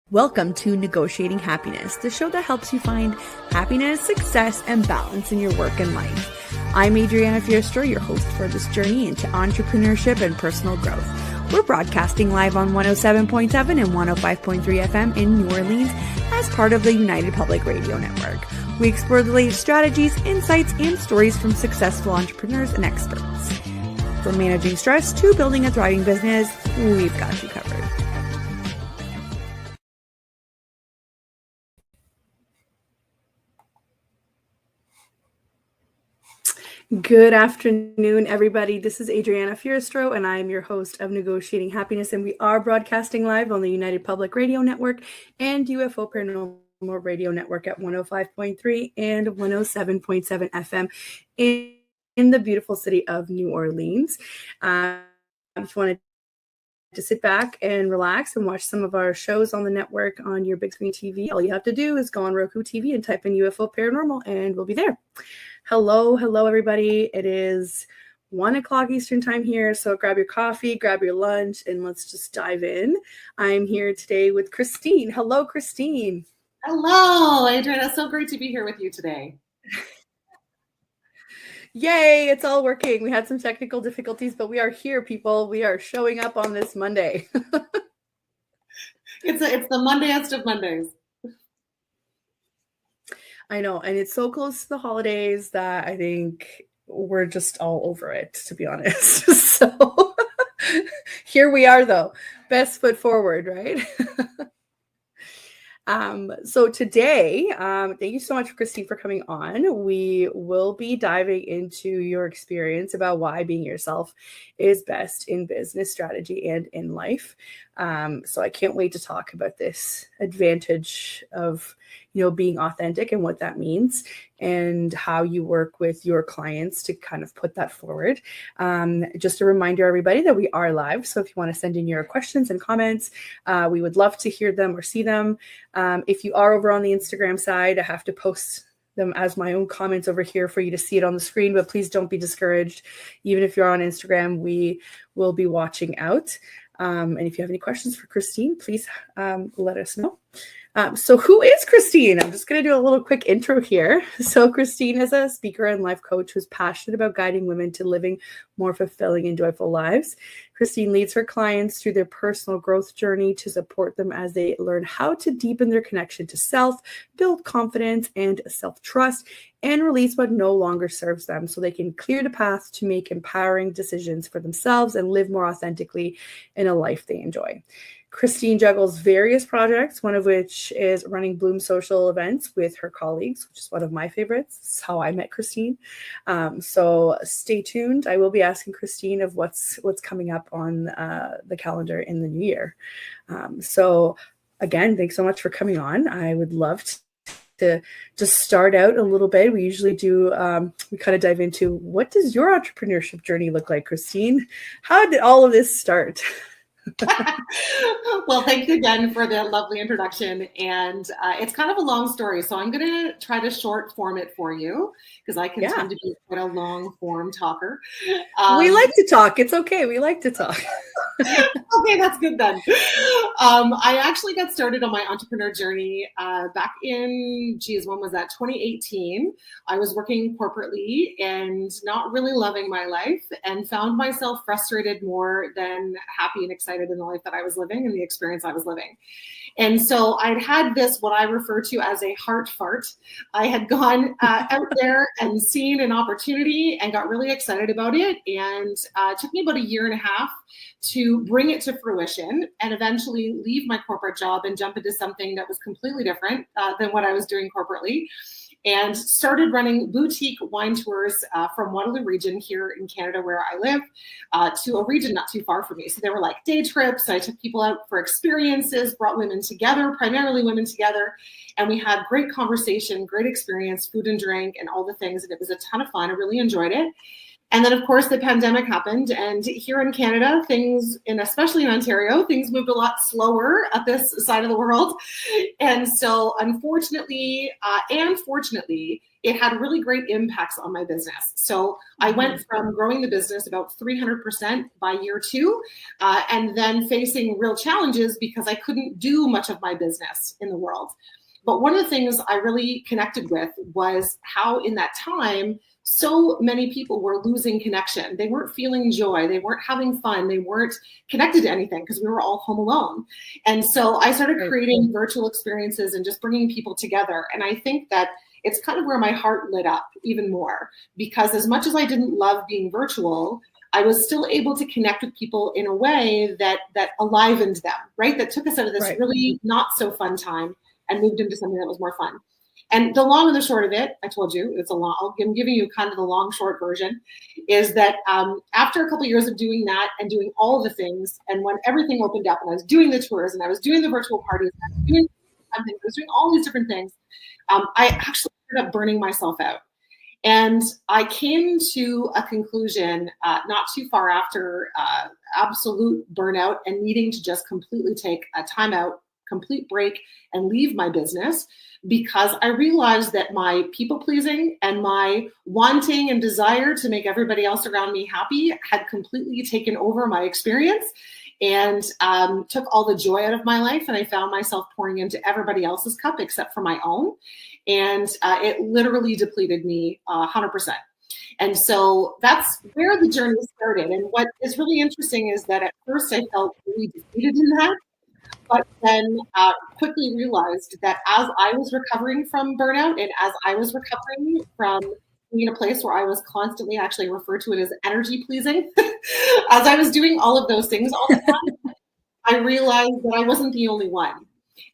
Welcome to Negotiating Happiness, the show that helps you find happiness, success, and balance in your work and life. I'm Adriana, your host for this journey into entrepreneurship and personal growth. We're broadcasting live on 107.7 and 105.3 FM in New Orleans as part of the United Public Radio Network. We explore the latest strategies, insights, and stories from successful entrepreneurs and experts. From managing stress to building a thriving business, we've got you covered. Good afternoon, everybody. This is Adriana Fierstro, and I am your host of Negotiating Happiness, and we are broadcasting live on the United Public Radio Network and UFO Paranormal Radio Network at 105.3 and 107.7 FM in the beautiful city of New Orleans. If you want to sit back and relax and watch some of our shows on the network on your big screen TV, all you have to do is go on Roku TV and type in UFO Paranormal, and we'll be there. Hello, everybody. It is 1 o'clock Eastern time here, so grab your coffee, grab your lunch, and let's just dive in. I'm here today with Christine. Hello, Christine. Hello, Adriana. So great to be here with you today. Yay, it's all working. We had some technical difficulties, but we are here, people. We are showing up on this Monday. It's the Mondayest of Mondays. I know, and it's so close to the holidays that I think we're just all over it, to be honest. So here we are, though. Best foot forward, right? So today, thank you so much, Christine, for coming on. We will be diving into your experience about why being yourself is best in business strategy and in life. So I can't wait to talk about this advantage of, being authentic and what that means and how you work with your clients to kind of put that forward. Just a reminder, everybody, that we are live. So if you want to send in your questions and comments, we would love to hear them or see them. If you are over on the Instagram side, I have to post them as my own comments over here for you to see it on the screen, but please don't be discouraged. Even if you're on Instagram, we will be watching out. And if you have any questions for Christine, please let us know. So who is Christine? I'm just going to do a little quick intro here. So Christine is a speaker and life coach who's passionate about guiding women to living more fulfilling and joyful lives. Christine leads her clients through their personal growth journey to support them as they learn how to deepen their connection to self, build confidence and self-trust, and release what no longer serves them so they can clear the path to make empowering decisions for themselves and live more authentically in a life they enjoy. Christine juggles various projects, one of which is running Bloom social events with her colleagues, which is one of my favorites. This is how I met Christine. So stay tuned. I will be asking Christine of what's coming up on the calendar in the new year. So again, thanks so much for coming on. I would love to just start out a little bit. We usually do, we kind of dive into what does your entrepreneurship journey look like, Christine? How did all of this start? Well, thank you again for the lovely introduction. And it's kind of a long story, so I'm going to try to short form it for you because I can tend to be quite a long form talker. We like to talk. It's okay. We like to talk. Okay, that's good then. I actually got started on my entrepreneur journey back in, when was that? 2018. I was working corporately and not really loving my life and found myself frustrated more than happy and excited in the life that I was living and the experience I was living. And so I'd had this, what I refer to as a heart fart. I had gone out there and seen an opportunity and got really excited about it. And it took me about a year and a half to bring it to fruition and eventually leave my corporate job and jump into something that was completely different than what I was doing corporately. And started running boutique wine tours from Waterloo region here in Canada, where I live, to a region not too far from me. So they were like day trips. I took people out for experiences, brought women together, primarily women together. And we had great conversation, great experience, food and drink, and all the things. And it was a ton of fun. I really enjoyed it. And then, of course, the pandemic happened. And here in Canada, especially in Ontario, things moved a lot slower at this side of the world. And so, unfortunately, and fortunately, it had really great impacts on my business. So I went from growing the business about 300% by year 2, and then facing real challenges because I couldn't do much of my business in the world. But one of the things I really connected with was how in that time, so many people were losing connection. They weren't feeling joy. They weren't having fun. They weren't connected to anything because we were all home alone. And so I started creating virtual experiences and just bringing people together. And I think that it's kind of where my heart lit up even more, because as much as I didn't love being virtual, I was still able to connect with people in a way that enlivened them, right? That took us out of this really not so fun time and moved into something that was more fun. And the long and the short of it, I told you, it's a long, I'm giving you kind of the long, short version, is that after a couple of years of doing that and doing all the things, and when everything opened up and I was doing the tours and I was doing the virtual parties, and I was doing all these different things, I actually ended up burning myself out. And I came to a conclusion not too far after absolute burnout and needing to just completely take a time out, complete break, and leave my business, because I realized that my people pleasing and my wanting and desire to make everybody else around me happy had completely taken over my experience and took all the joy out of my life. And I found myself pouring into everybody else's cup except for my own. And it literally depleted me 100%. And so that's where the journey started. And what is really interesting is that at first I felt really defeated in that, but then quickly realized that as I was recovering from burnout and as I was recovering from being in a place where I was constantly, actually referred to it as energy pleasing, as I was doing all of those things all the time, I realized that I wasn't the only one.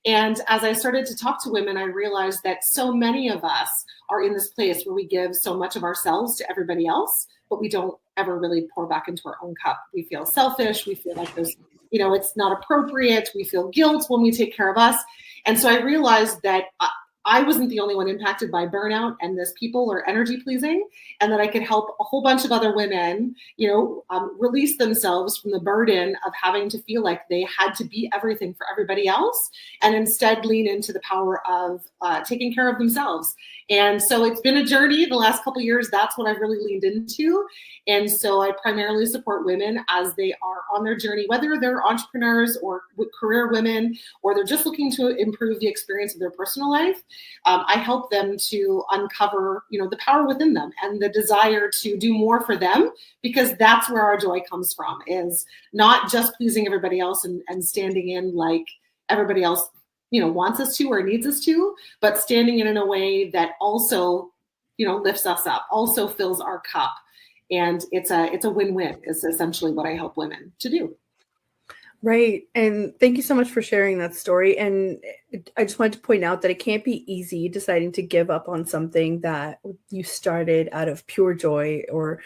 And as I started to talk to women, I realized that so many of us are in this place where we give so much of ourselves to everybody else, but we don't ever really pour back into our own cup. We feel selfish. We feel like there's, it's not appropriate. We feel guilt when we take care of us. And so I realized that I wasn't the only one impacted by burnout and this people or energy pleasing, and that I could help a whole bunch of other women, release themselves from the burden of having to feel like they had to be everything for everybody else, and instead lean into the power of taking care of themselves. And so it's been a journey the last couple of years. That's what I've really leaned into. And so I primarily support women as they are on their journey, whether they're entrepreneurs or career women, or they're just looking to improve the experience of their personal life. I help them to uncover, the power within them and the desire to do more for them, because that's where our joy comes from, is not just pleasing everybody else and standing in like everybody else, wants us to or needs us to, but standing in a way that also, lifts us up, also fills our cup. And it's a win-win is essentially what I help women to do. Right. And thank you so much for sharing that story. And I just wanted to point out that it can't be easy deciding to give up on something that you started out of pure joy or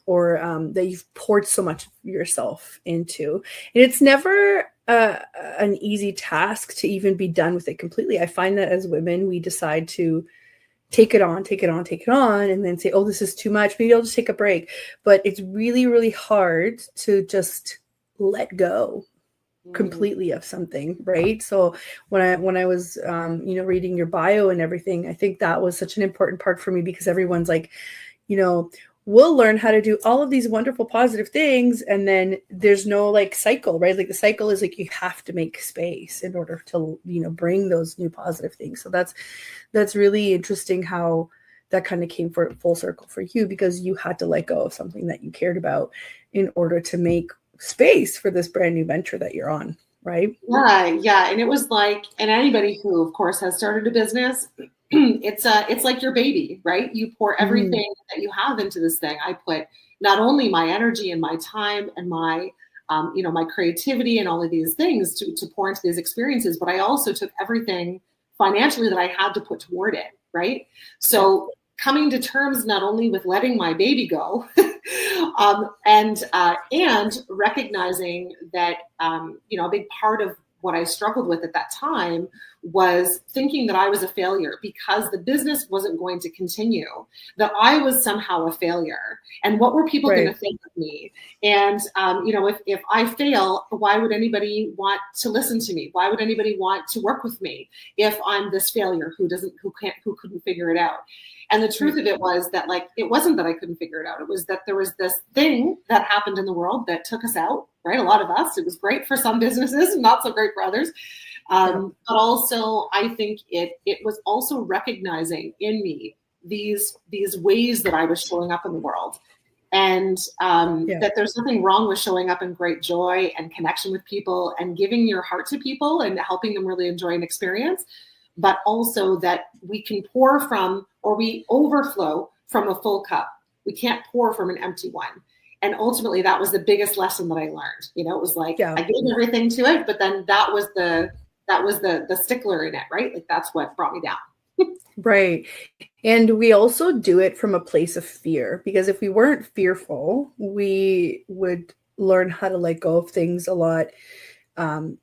that you've poured so much of yourself into. And it's never an easy task to even be done with it completely. I find that as women, we decide to take it on, and then say, oh, this is too much. Maybe I'll just take a break. But it's really, really hard to just let go completely of something, right? So when I was reading your bio and everything, I think that was such an important part for me, because everyone's like, we'll learn how to do all of these wonderful positive things, and then there's no like cycle, right? Like the cycle is like you have to make space in order to bring those new positive things. So that's really interesting how that kind of came full circle for you, because you had to let go of something that you cared about in order to make space for this brand new venture that you're on, right? Yeah. And it was like, and anybody who, of course, has started a business, it's like your baby, right? You pour everything that you have into this thing. I put not only my energy and my time and my my creativity and all of these things to pour into these experiences, but I also took everything financially that I had to put toward it, right? So coming to terms not only with letting my baby go, and recognizing that a big part of what I struggled with at that time was thinking that I was a failure because the business wasn't going to continue, that I was somehow a failure. And what were people going to think of me? And, if I fail, why would anybody want to listen to me? Why would anybody want to work with me if I'm this failure who couldn't figure it out? And the truth of it was that, like, it wasn't that I couldn't figure it out. It was that there was this thing that happened in the world that took us out, right? A lot of us. It was great for some businesses, not so great for others. But also, I think it was also recognizing in me these ways that I was showing up in the world. And that there's nothing wrong with showing up in great joy and connection with people and giving your heart to people and helping them really enjoy an experience. But also that we can pour from, or we overflow from a full cup. We can't pour from an empty one. And ultimately, that was the biggest lesson that I learned. It was like, I gave everything to it, but then that was the stickler in it, right? Like, that's what brought me down. Right. And we also do it from a place of fear, because if we weren't fearful, we would learn how to let go of things a lot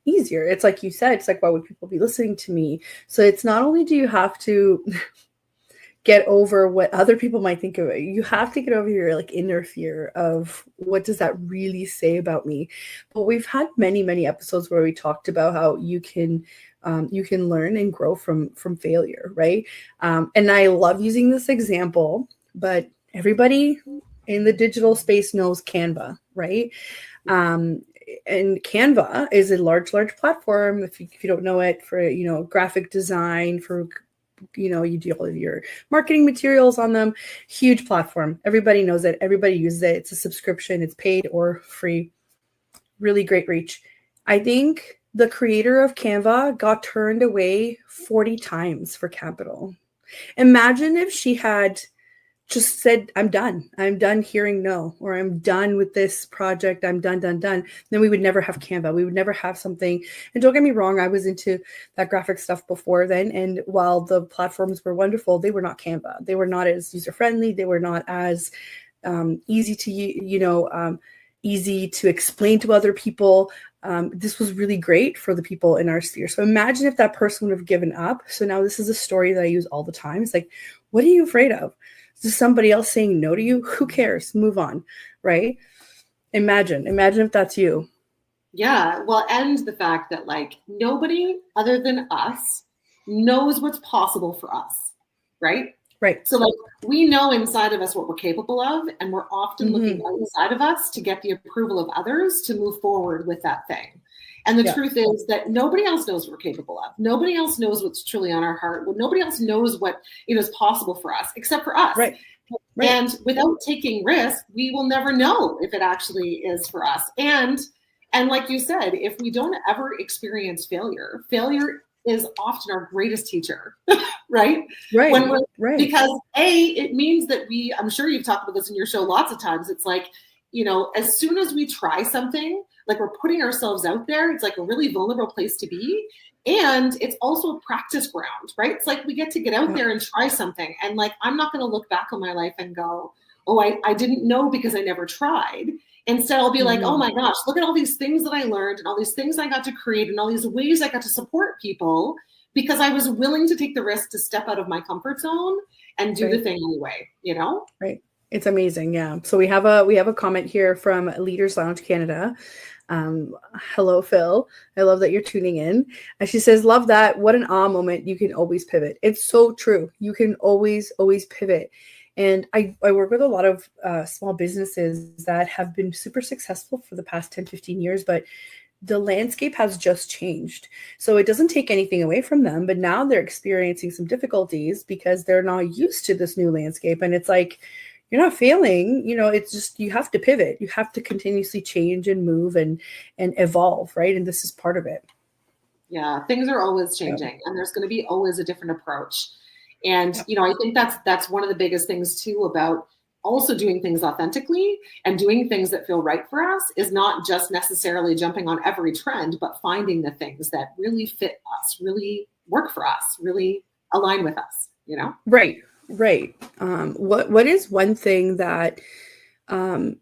easier. It's like you said, it's like, why would people be listening to me? So it's not only do you have to get over what other people might think of it, you have to get over your like inner fear of what does that really say about me. But we've had many episodes where we talked about how you can learn and grow from failure, right? And I love using this example, but everybody in the digital space knows Canva, right? And Canva is a large platform. If you don't know it, for, graphic design, for, you do all of your marketing materials on them. Huge platform. Everybody knows it. Everybody uses it. It's a subscription. It's paid or free. Really great reach. I think the creator of Canva got turned away 40 times for capital. Imagine if she had just said, I'm done hearing no, or I'm done with this project. I'm done. Then we would never have Canva. We would never have something. And don't get me wrong, I was into that graphic stuff before then. And while the platforms were wonderful, they were not Canva. They were not as user-friendly. They were not as easy to, easy to explain to other people. This was really great for the people in our sphere. So imagine if that person would have given up. So now this is a story that I use all the time. It's like, what are you afraid of? Is somebody else saying no to you? Who cares? Move on, right? Imagine if that's you. Yeah, well, and the fact that, like, nobody other than us knows what's possible for us, right? Right. So, like, we know inside of us what we're capable of, and we're often looking outside of us to get the approval of others to move forward with that thing. And the truth is that nobody else knows what we're capable of. Nobody else knows what's truly on our heart. Well, nobody else knows what is possible for us except for us. Right. And without taking risk, we will never know if it actually is for us. And like you said, if we don't ever experience failure is often our greatest teacher, right? Right. Because it means that I'm sure you've talked about this in your show lots of times. It's like, as soon as we try something, like, we're putting ourselves out there, it's like a really vulnerable place to be. And it's also a practice ground, right? It's like we get to get out there and try something. And, like, I'm not going to look back on my life and go, oh, I didn't know because I never tried. Instead, I'll be like, oh my gosh, look at all these things that I learned and all these things I got to create and all these ways I got to support people because I was willing to take the risk to step out of my comfort zone and do the thing anyway, Right. It's amazing. Yeah. So we have a comment here from Leaders Lounge Canada. Hello, Phil. I love that you're tuning in. And she says, love that. What an aha moment. You can always pivot. It's so true. You can always pivot. And I work with a lot of small businesses that have been super successful for the past 10, 15 years, but the landscape has just changed. So it doesn't take anything away from them, but now they're experiencing some difficulties because they're not used to this new landscape. And it's like, you're not failing, it's just, you have to pivot. You have to continuously change and move and evolve, right? And this is part of it. Yeah, things are always changing and there's going to be always a different approach. And, I think that's one of the biggest things too about also doing things authentically and doing things that feel right for us is not just necessarily jumping on every trend, but finding the things that really fit us, really work for us, really align with us, Right. What is one thing that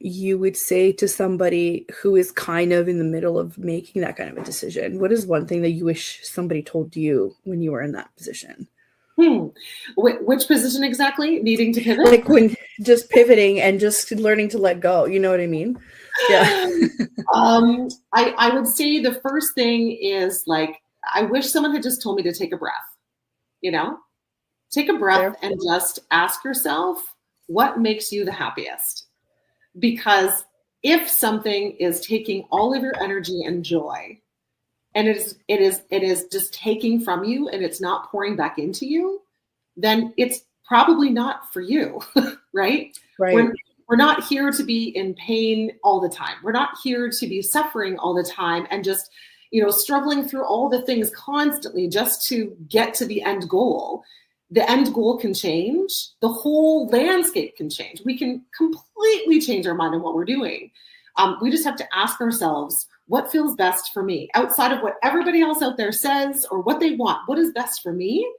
you would say to somebody who is kind of in the middle of making that kind of a decision? What is one thing that you wish somebody told you when you were in that position? Which position exactly? Needing to pivot? Like when just pivoting and just learning to let go. You know what I mean? Yeah. I would say the first thing is like, I wish someone had just told me to take a breath, take a breath and just ask yourself, what makes you the happiest? Because if something is taking all of your energy and joy, and it is just taking from you and it's not pouring back into you, then it's probably not for you, right? Right. We're not here to be in pain all the time. We're not here to be suffering all the time and just, struggling through all the things constantly just to get to the end goal. The end goal can change. The whole landscape can change. We can completely change our mind on what we're doing. We just have to ask ourselves, what feels best for me? Outside of what everybody else out there says or what they want, what is best for me?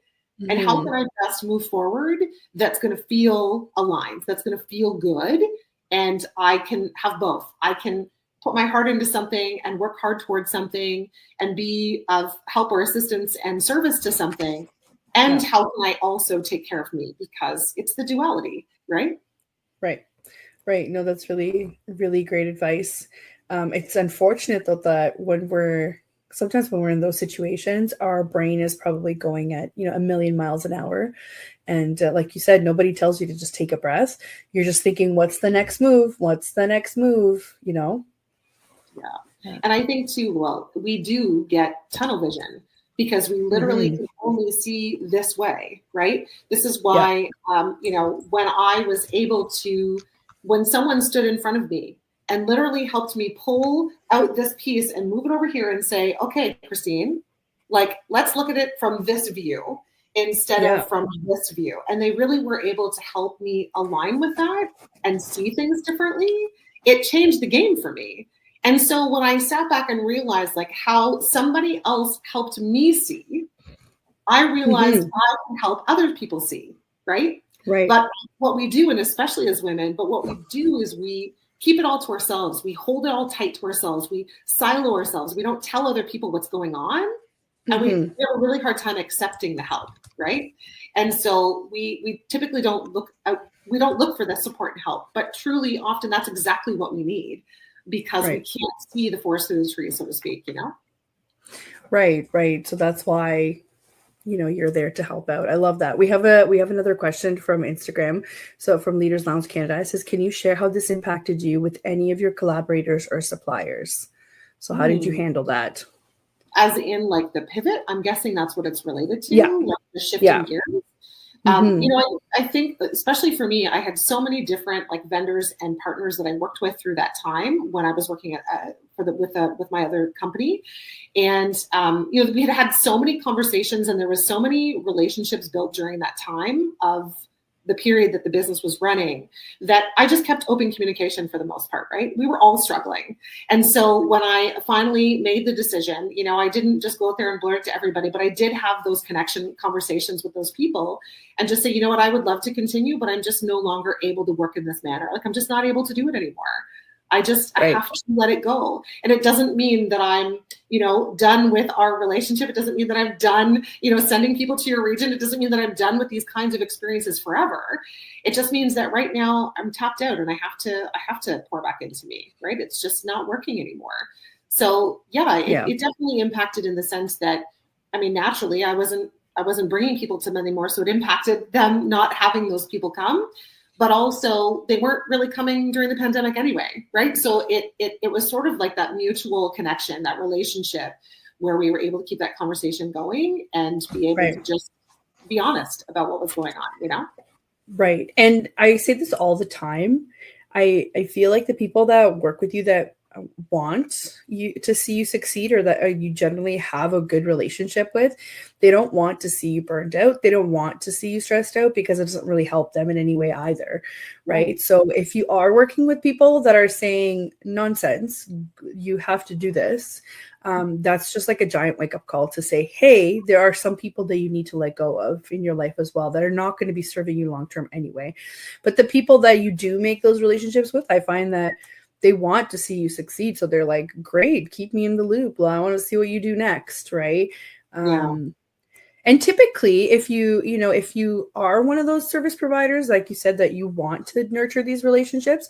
And how can I best move forward that's going to feel aligned, that's going to feel good? And I can have both. I can put my heart into something and work hard towards something and be of help or assistance and service to something. And how can I also take care of me? Because it's the duality, right? Right. No, that's really, really great advice. It's unfortunate though that sometimes when we're in those situations, our brain is probably going at, a million miles an hour. And like you said, nobody tells you to just take a breath. You're just thinking, what's the next move? What's the next move? Yeah. And I think too, we do get tunnel vision because we literally can only see this way, right? This is why, when someone stood in front of me and literally helped me pull out this piece and move it over here and say, okay, Christine, let's look at it from this view instead of from this view. And they really were able to help me align with that and see things differently. It changed the game for me. And so when I sat back and realized how somebody else helped me see, I realized I can help other people see, right? Right. But what we do, and especially as women, what we do is we keep it all to ourselves. We hold it all tight to ourselves. We silo ourselves. We don't tell other people what's going on. And we have a really hard time accepting the help, right? And so we typically don't look for the support and help, but truly often that's exactly what we need because we can't see the forest through the trees, so to speak, Right. So that's why you're there to help out. I love that. We have another question from Instagram. So from Leaders Lounge Canada, it says, can you share how this impacted you with any of your collaborators or suppliers? So how did you handle that? As in the pivot? I'm guessing that's what it's related to, the shifting gears. I think, especially for me, I had so many different vendors and partners that I worked with through that time when I was working with my other company, and we had so many conversations, and there was so many relationships built during that time of the period that the business was running that I just kept open communication for the most part, right? We were all struggling. And so when I finally made the decision, I didn't just go out there and blurt it to everybody, but I did have those connection conversations with those people and just say, what, I would love to continue, but I'm just no longer able to work in this manner. I'm just not able to do it anymore. I have to let it go. And it doesn't mean that I'm, done with our relationship. It doesn't mean that I'm done, sending people to your region. It doesn't mean that I'm done with these kinds of experiences forever. It just means that right now I'm tapped out and I have to pour back into me, right? It's just not working anymore. So it definitely impacted in the sense that, naturally I wasn't bringing people to them anymore. So it impacted them not having those people come. But also they weren't really coming during the pandemic anyway, right? So it was sort of like that mutual connection, that relationship where we were able to keep that conversation going and be able to just be honest about what was going on, Right. And I say this all the time. I feel like the people that work with you that want you to see you succeed, or that you generally have a good relationship with. They don't want to see you burned out. They don't want to see you stressed out, because it doesn't really help them in any way either, right? So if you are working with people that are saying nonsense, you have to do this, that's just like a giant wake-up call to say, hey, there are some people that you need to let go of in your life as well that are not going to be serving you long-term anyway. But the people that you do make those relationships with, I find that they want to see you succeed. So they're like, great, keep me in the loop. Well, I want to see what you do next, right? And typically, if you are one of those service providers, like you said, that you want to nurture these relationships,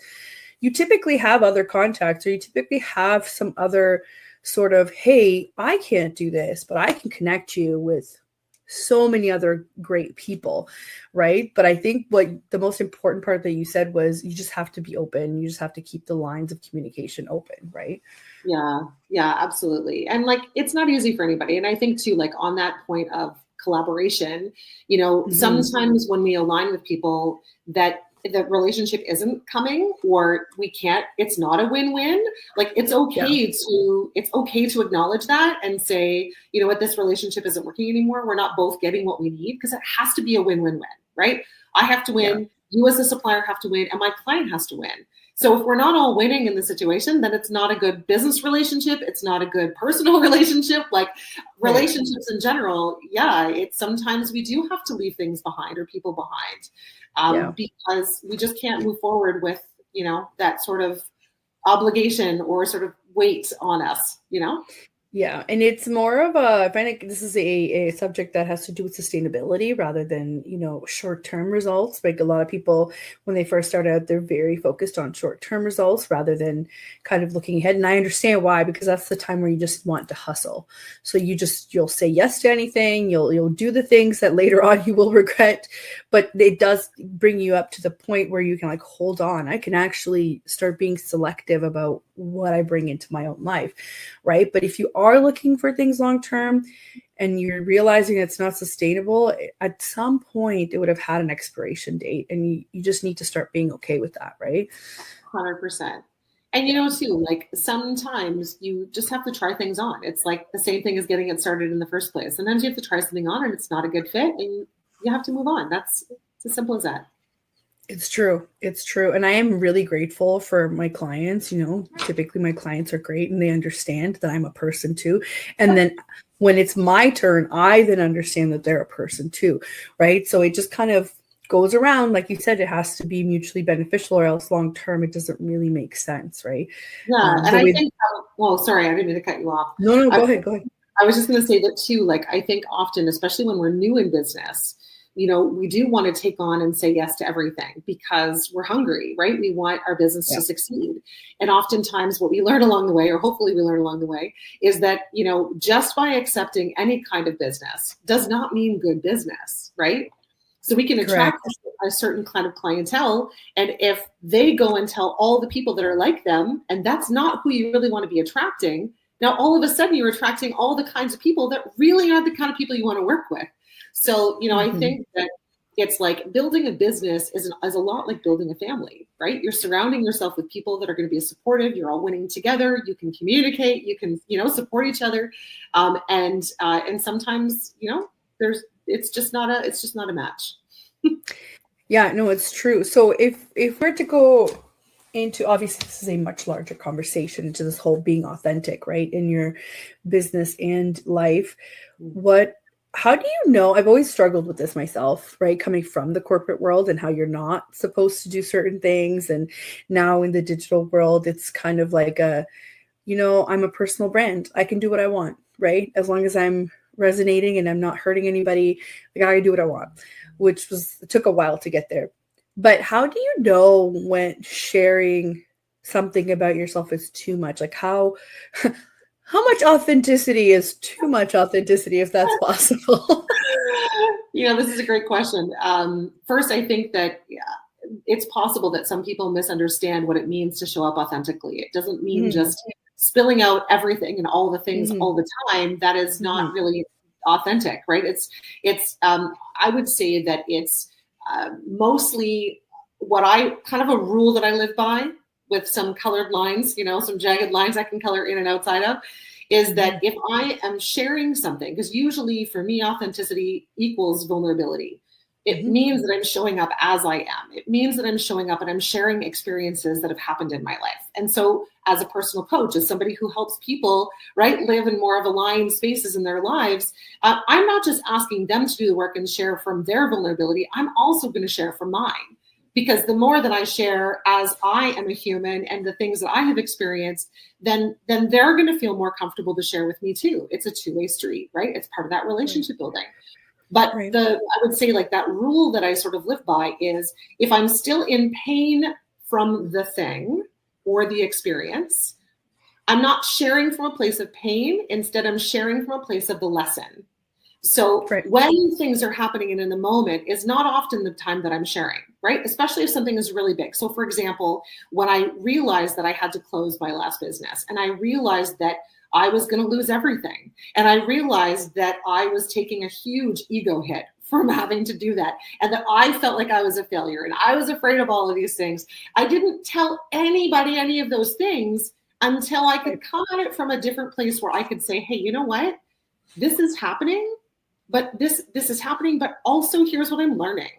you typically have other contacts, or you typically have some other sort of, hey, I can't do this, but I can connect you with so many other great people, right? But I think what the most important part that you said was, you just have to be open. You just have to keep the lines of communication open, right? Yeah, absolutely. And like, it's not easy for anybody. And I think too, like on that point of collaboration, sometimes when we align with people that the relationship isn't coming, or we can't, it's not a win-win. Like it's okay to acknowledge that and say, you know what, this relationship isn't working anymore. We're not both getting what we need, because it has to be a win-win-win, right? I have to win, you as a supplier have to win, and my client has to win. So if we're not all winning in the situation, then it's not a good business relationship. It's not a good personal relationship. Like relationships in general, it's sometimes we do have to leave things behind, or people behind, because we just can't move forward with, that sort of obligation or sort of weight on us, Yeah, and it's more of I find like this is a subject that has to do with sustainability rather than, short-term results. Like a lot of people, when they first start out, they're very focused on short-term results rather than kind of looking ahead. And I understand why, because that's the time where you just want to hustle. So you'll say yes to anything, you'll do the things that later on you will regret, but it does bring you up to the point where you can like, hold on, I can actually start being selective about what I bring into my own life, right? But if you are looking for things long term and you're realizing it's not sustainable, at some point it would have had an expiration date, and you just need to start being okay with that, right? 100%. And too, like sometimes you just have to try things on. It's like the same thing as getting it started in the first place. Sometimes you have to try something on and it's not a good fit, and you have to move on. It's as simple as that. It's true. It's true. And I am really grateful for my clients. Typically my clients are great and they understand that I'm a person too. And then when it's my turn, I then understand that they're a person too, right? So it just kind of goes around. Like you said, it has to be mutually beneficial, or else long term, it doesn't really make sense, right? Yeah. And I think, sorry, I didn't mean to cut you off. No, go ahead. I was just going to say that too. Like, I think often, especially when we're new in business, we do want to take on and say yes to everything because we're hungry, right? We want our business to succeed. And oftentimes what we learn along the way, or hopefully we learn along the way, is that, just by accepting any kind of business does not mean good business, right? So we can attract a certain kind of clientele. And if they go and tell all the people that are like them, and that's not who you really want to be attracting, now all of a sudden you're attracting all the kinds of people that really aren't the kind of people you want to work with. So, I think that it's like building a business is a lot like building a family, right? You're surrounding yourself with people that are going to be supportive. You're all winning together. You can communicate. You can, support each other. And sometimes, it's just not a match. Yeah, no, it's true. So if we're to go into, obviously this is a much larger conversation, into this whole being authentic, right, in your business and life, how do you know? I've always struggled with this myself, right? Coming from the corporate world and how you're not supposed to do certain things. And now in the digital world, it's kind of like I'm a personal brand. I can do what I want, right? As long as I'm resonating and I'm not hurting anybody, like I can do what I want, it took a while to get there. But how do you know when sharing something about yourself is too much? Like how much authenticity is too much authenticity, if that's possible? This is a great question. First, I think that it's possible that some people misunderstand what it means to show up authentically. It doesn't mean just spilling out everything and all the things all the time. That is not really authentic, right? It's I would say that it's mostly what a rule that I live by with some colored lines, some jagged lines I can color in and outside of, is that if I am sharing something, because usually for me, authenticity equals vulnerability. It means that I'm showing up as I am. It means that I'm showing up and I'm sharing experiences that have happened in my life. And so as a personal coach, as somebody who helps people, right, live in more of aligned spaces in their lives, I'm not just asking them to do the work and share from their vulnerability. I'm also going to share from mine. Because the more that I share as I am a human and the things that I have experienced, then they're going to feel more comfortable to share with me too. It's a two-way street, right? It's part of that relationship building. But I would say like that rule that I sort of live by is if I'm still in pain from the thing or the experience, I'm not sharing from a place of pain. Instead, I'm sharing from a place of the lesson. So when things are happening in the moment is not often the time that I'm sharing, right? Especially if something is really big. So for example, when I realized that I had to close my last business and I realized that I was going to lose everything. And I realized that I was taking a huge ego hit from having to do that. And that I felt like I was a failure and I was afraid of all of these things. I didn't tell anybody any of those things until I could come at it from a different place where I could say, hey, you know what? This is happening. But this is happening, but also here's what I'm learning.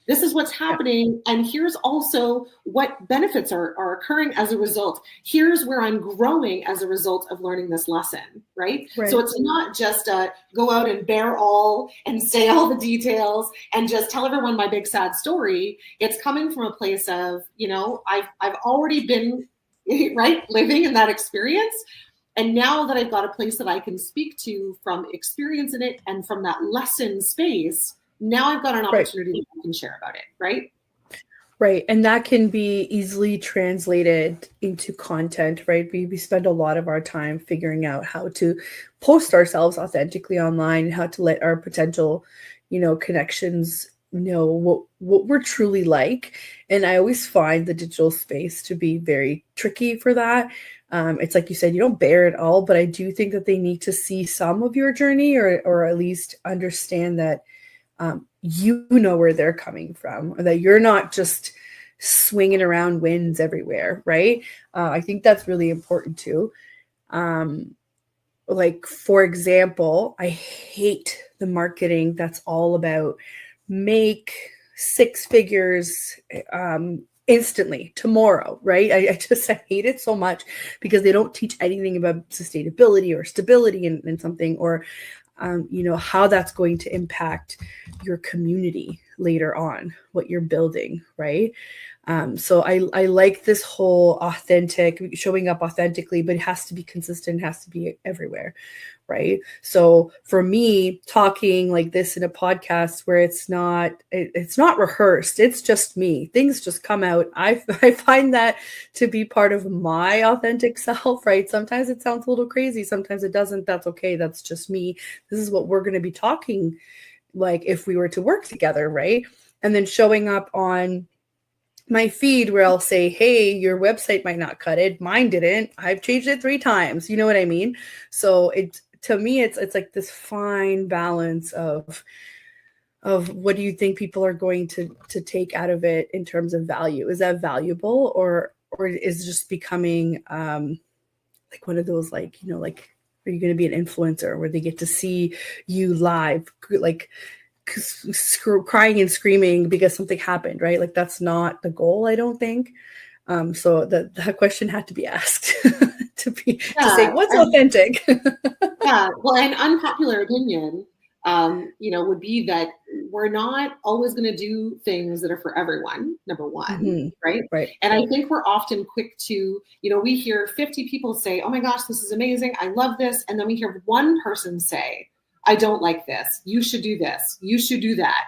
This is what's happening. And here's also what benefits are occurring as a result. Here's where I'm growing as a result of learning this lesson, right? So it's not just go out and bear all and say all the details and just tell everyone my big sad story. It's coming from a place of, I've already been, right, living in that experience. And now that I've got a place that I can speak to from experience in it and from that lesson space, now I've got an opportunity that I can share about it, right? Right. And that can be easily translated into content, right? We spend a lot of our time figuring out how to post ourselves authentically online and how to let our potential, connections know what we're truly like. And I always find the digital space to be very tricky for that. It's like you said, you don't bear it all, but I do think that they need to see some of your journey or at least understand that you know where they're coming from, or that you're not just swinging around wins everywhere, right? I think that's really important too. Like, for example, I hate the marketing that's all about make 6 figures instantly tomorrow, right? I hate it so much because they don't teach anything about sustainability or stability in something, or how that's going to impact your community later on, what you're building, right? So I like this whole authentic, showing up authentically, but it has to be consistent, it has to be everywhere, right? So for me, talking like this in a podcast where it's not rehearsed, it's just me, things just come out. I find that to be part of my authentic self, right? Sometimes it sounds a little crazy, sometimes it doesn't. That's okay. That's just me. This is what we're going to be talking like if we were to work together, right? And then showing up on my feed where I'll say, hey, your website might not cut it. Mine didn't. I've changed it 3 times. You know what I mean? So to me, it's like this fine balance of what do you think people are going to take out of it in terms of value? Is that valuable, or is it just becoming like one of those, like, like, are you going to be an influencer where they get to see you live, like crying and screaming because something happened, right? Like, that's not the goal, I don't think. So that question had to be asked to say what's authentic. Yeah, well, an unpopular opinion, would be that we're not always going to do things that are for everyone, number one, right? And I think we're often quick to, we hear 50 people say, oh my gosh, this is amazing, I love this. And then we hear one person say, I don't like this, you should do this, you should do that.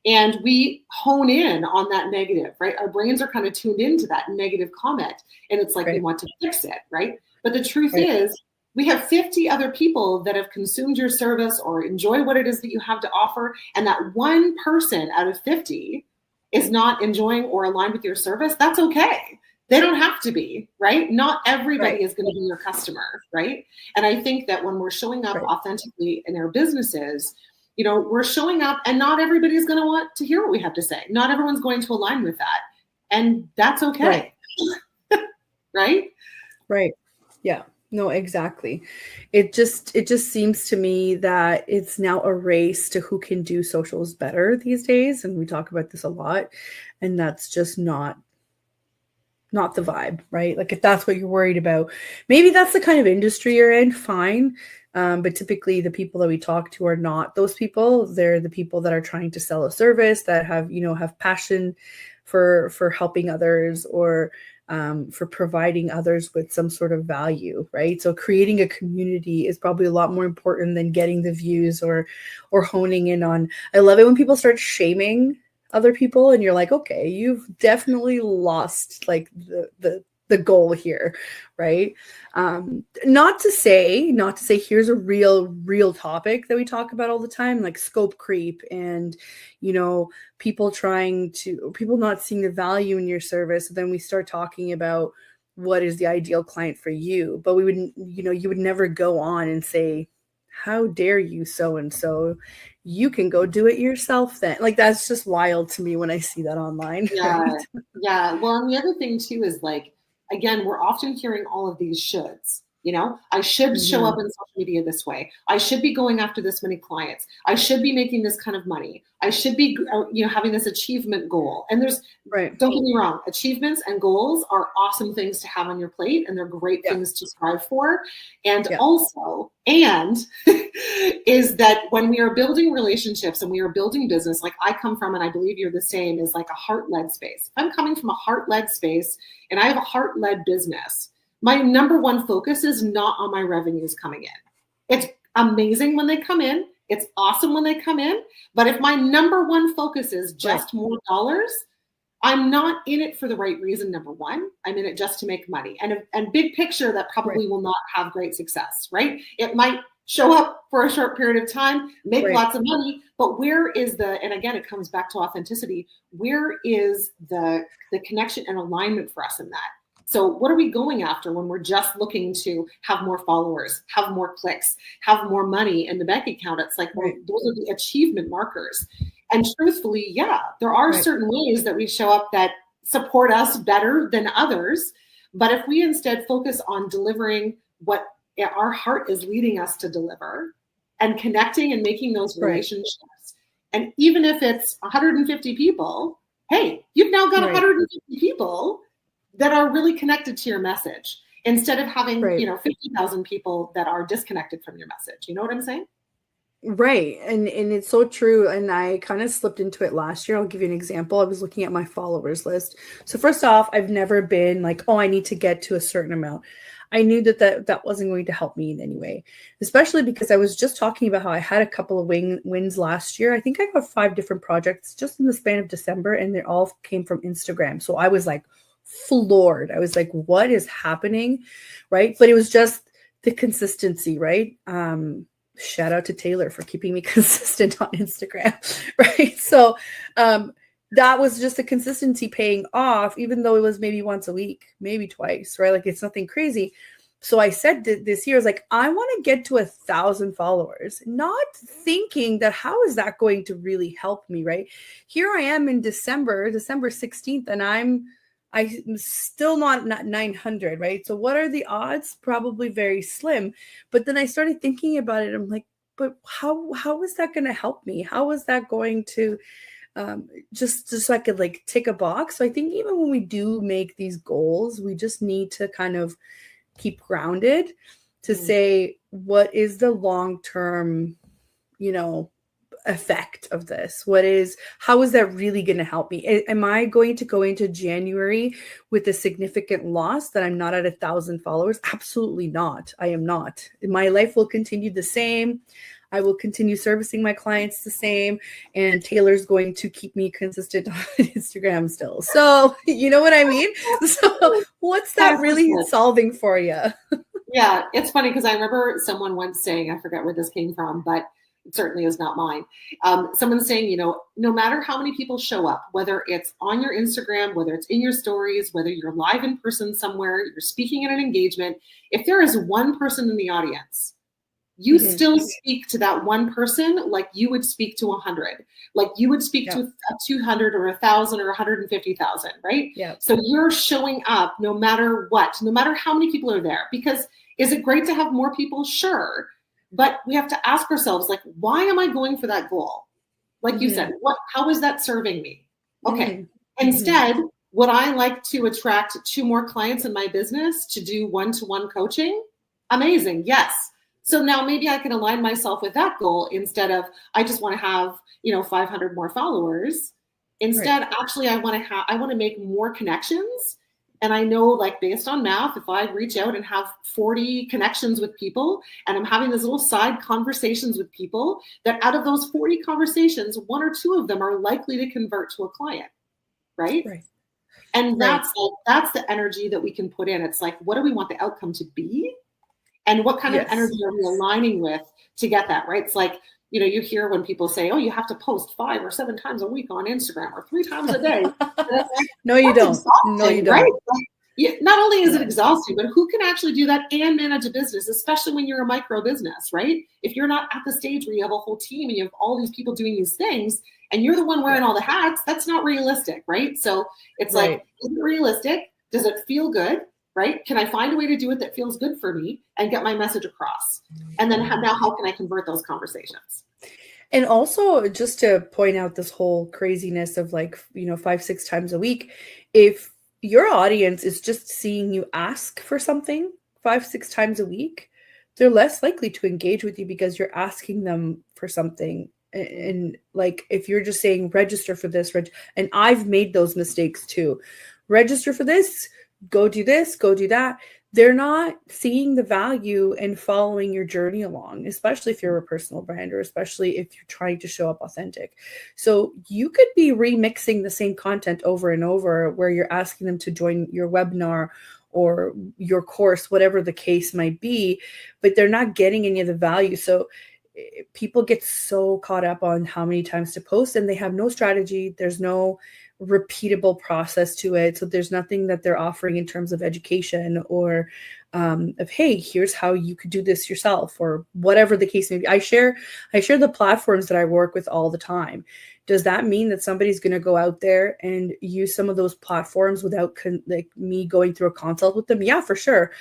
And we hone in on that negative, right? Our brains are kind of tuned into that negative comment. And it's like we want to fix it, right? But the truth is, we have 50 other people that have consumed your service or enjoy what it is that you have to offer. And that one person out of 50 is not enjoying or aligned with your service. That's okay. They don't have to be, right? Not everybody is going to be your customer, right? And I think that when we're showing up authentically in our businesses, we're showing up and not everybody's going to want to hear what we have to say. Not everyone's going to align with that. And that's okay. right? Right. Yeah. No, exactly. It just seems to me that it's now a race to who can do socials better these days, and we talk about this a lot, and that's just not the vibe, right? Like if that's what you're worried about, maybe that's the kind of industry you're in, fine. But typically the people that we talk to are not those people. They're the people that are trying to sell a service, that have passion for helping others, or for providing others with some sort of value, right? So creating a community is probably a lot more important than getting the views, or honing in on. I love it when people start shaming other people, and you're like, okay, you've definitely lost like the goal here, right? Not to say here's a real topic that we talk about all the time, like scope creep, and people not seeing the value in your service. Then we start talking about what is the ideal client for you, but we wouldn't, you would never go on and say, how dare you, so and so, you can go do it yourself then. Like, that's just wild to me when I see that online. Yeah. Right? Yeah. Well, and the other thing too is like, again, we're often hearing all of these shoulds. I should show up in social media this way. I should be going after this many clients. I should be making this kind of money. I should be, having this achievement goal. And Right. Don't get me wrong, achievements and goals are awesome things to have on your plate, and they're great things to strive for. And also, is that when we are building relationships and we are building business, like I come from, and I believe you're the same, is like a heart-led space. If I'm coming from a heart-led space and I have a heart-led business, my number one focus is not on my revenues coming in. It's amazing when they come in. It's awesome when they come in. But if my number one focus is just more dollars, I'm not in it for the right reason. Number one, I'm in it just to make money. And big picture, that probably will not have great success, right? It might show up for a short period of time, make lots of money, but where is and again, it comes back to authenticity. Where is the connection and alignment for us in that? So what are we going after when we're just looking to have more followers, have more clicks, have more money in the bank account? It's like, well, those are the achievement markers. And truthfully, there are certain ways that we show up that support us better than others. But if we instead focus on delivering what our heart is leading us to deliver, and connecting and making those relationships, and even if it's 150 people, hey, you've now got 150 people that are really connected to your message, instead of having 50,000 people that are disconnected from your message. You know what I'm saying? Right. And it's so true. And I kind of slipped into it last year. I'll give you an example. I was looking at my followers list. So first off, I've never been like, oh, I need to get to a certain amount. I knew that wasn't going to help me in any way, especially because I was just talking about how I had a couple of wins last year. I think I got 5 different projects just in the span of December, and they all came from Instagram. So I was like floored. I was like, what is happening? Right. But it was just the consistency, right? Shout out to Taylor for keeping me consistent on Instagram, right? So that was just the consistency paying off, even though it was maybe once a week, maybe twice, right? Like, it's nothing crazy. So I said this year, I was like, I want to get to 1,000 followers, not thinking that how is that going to really help me, right? Here I am in December 16th, and I'm still not 900, right? So what are the odds? Probably very slim. But then I started thinking about it. I'm like, but how is that going to help me? How is that going to just so I could like tick a box? So I think even when we do make these goals, we just need to kind of keep grounded to say, what is the long-term, effect of this? How is that really going to help me? Am I going to go into January with a significant loss that I'm not at 1,000 followers? Absolutely not. I am not. My life will continue the same. I will continue servicing my clients the same, and Taylor's going to keep me consistent on Instagram still. So, you know what I mean? So what's that really solving for you? Yeah, it's funny because I remember someone once saying, I forget where this came from, but it certainly is not mine. Someone saying, no matter how many people show up, whether it's on your Instagram, whether it's in your stories, whether you're live in person somewhere, you're speaking at an engagement, if there is one person in the audience You still speak to that one person like you would speak to 100, like you would speak to a 200 or 1,000 or 150,000, right? Yeah. So you're showing up no matter what, no matter how many people are there. Because is it great to have more people? Sure. But we have to ask ourselves, like, why am I going for that goal? Like you said, how is that serving me? Okay. Instead, would I like to attract 2 more clients in my business to do one-to-one coaching? Amazing. Yes. So now maybe I can align myself with that goal instead of I just want to have, 500 more followers. Instead, actually, I want to make more connections. And I know, like, based on math, if I reach out and have 40 connections with people and I'm having these little side conversations with people, that out of those 40 conversations, 1 or 2 of them are likely to convert to a client. Right. And that's the energy that we can put in. It's like, what do we want the outcome to be? And what kind of energy are we aligning with to get that, right? It's like, you hear when people say, oh, you have to post 5 or 7 times a week on Instagram or 3 times a day. Like, no, you don't. No, you don't. Right? Like, not only is it exhausting, but who can actually do that and manage a business, especially when you're a micro business, right? If you're not at the stage where you have a whole team and you have all these people doing these things and you're the one wearing all the hats, that's not realistic, right? So it's like, is it realistic? Does it feel good? Right? Can I find a way to do it that feels good for me and get my message across? And then how can I convert those conversations? And also, just to point out this whole craziness of 5-6 times a week, if your audience is just seeing you ask for something 5-6 times a week, they're less likely to engage with you because you're asking them for something. And like, if you're just saying register for this, and I've made those mistakes too, register for this, go do this, go do that. They're not seeing the value in following your journey along, especially if you're a personal brand or especially if you're trying to show up authentic. So you could be remixing the same content over and over where you're asking them to join your webinar or your course, whatever the case might be, but they're not getting any of the value. So people get so caught up on how many times to post and they have no strategy. There's no repeatable process to it. So there's nothing that they're offering in terms of education or of, hey, here's how you could do this yourself or whatever the case may be. I share the platforms that I work with all the time. Does that mean that somebody's going to go out there and use some of those platforms without me going through a consult with them? Yeah, for sure.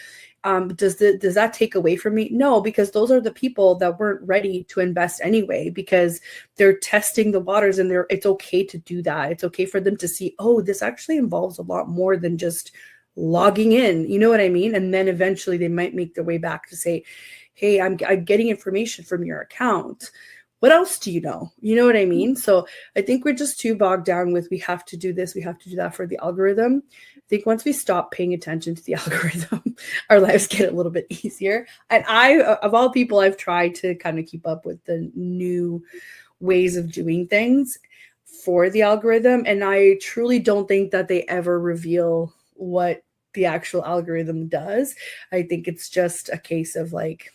Does that take away from me? No, because those are the people that weren't ready to invest anyway, because they're testing the waters and it's okay to do that. It's okay for them to see, oh, this actually involves a lot more than just logging in. You know what I mean? And then eventually they might make their way back to say, hey, I'm getting information from your account. What else do you know? You know what I mean? So I think we're just too bogged down with, we have to do this, we have to do that for the algorithm. I think once we stop paying attention to the algorithm, our lives get a little bit easier. And of all people, I've tried to kind of keep up with the new ways of doing things for the algorithm. And I truly don't think that they ever reveal what the actual algorithm does. I think it's just a case of like,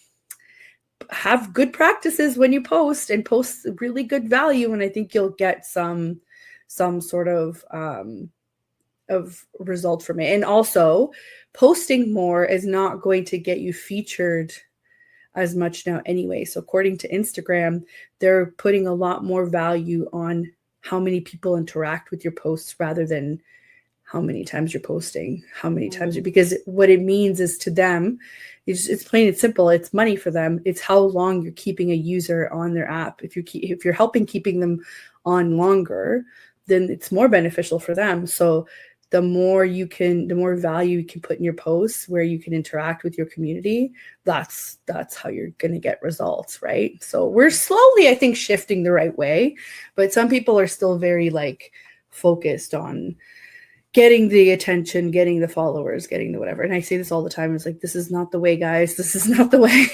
have good practices when you post and post really good value. And I think you'll get some sort of result from it. And also posting more is not going to get you featured as much now anyway. So according to Instagram, they're putting a lot more value on how many people interact with your posts rather than how many times you're posting, how many times because what it means is to them, it's plain and simple. It's money for them. It's how long you're keeping a user on their app. If you're helping keeping them on longer, then it's more beneficial for them. So the more value you can put in your posts where you can interact with your community, that's how you're going to get results, right? So we're slowly, I think, shifting the right way, but some people are still very focused on getting the attention, getting the followers, getting the whatever. And I say this all the time. It's like, this is not the way, guys. This is not the way.